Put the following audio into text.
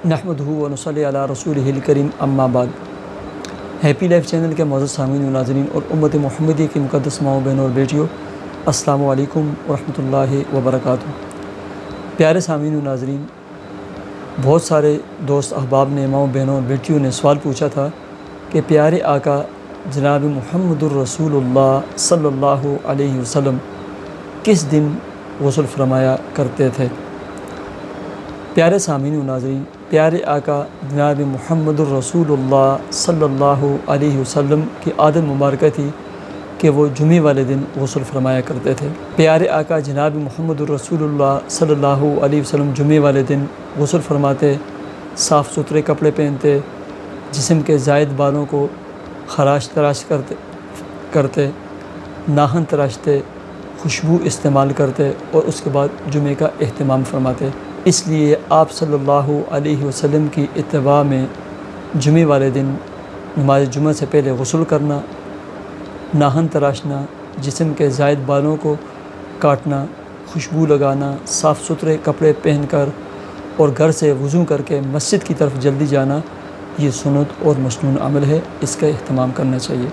نحمدہ و نصلی علی رسولہ الکریم اما بعد۔ ہیپی لائف چینل کے معزز سامعین و ناظرین اور امت محمدی کی مقدس ماؤں بہنوں اور بیٹیوں، السلام علیکم ورحمۃ اللہ وبرکاتہ۔ پیارے سامعین و ناظرین، بہت سارے دوست احباب نے، ماؤں بہنوں اور بیٹیوں نے سوال پوچھا تھا کہ پیارے آقا جناب محمد الرسول اللہ صلی اللہ علیہ وسلم کس دن غسل فرمایا کرتے تھے؟ پیارے سامعین و ناظرین، پیارے آقا جناب محمد الرسول اللہ صلی اللہ علیہ وسلم کی عادت مبارکہ تھی کہ وہ جمعے والے دن غسل فرمایا کرتے تھے۔ پیارے آقا جناب محمد الرسول اللہ صلی اللہ علیہ وسلم جمعے والے دن غسل فرماتے، صاف ستھرے کپڑے پہنتے، جسم کے زائد بالوں کو خراش تراش کرتے، ناخن تراشتے، خوشبو استعمال کرتے اور اس کے بعد جمعے کا اہتمام فرماتے۔ اس لیے آپ صلی اللہ علیہ وسلم کی اتباع میں جمعے والے دن نماز جمعہ سے پہلے غسل کرنا، ناخن تراشنا، جسم کے زائد بالوں کو کاٹنا، خوشبو لگانا، صاف ستھرے کپڑے پہن کر اور گھر سے وضو کر کے مسجد کی طرف جلدی جانا، یہ سنت اور مسنون عمل ہے، اس کا اہتمام کرنا چاہیے۔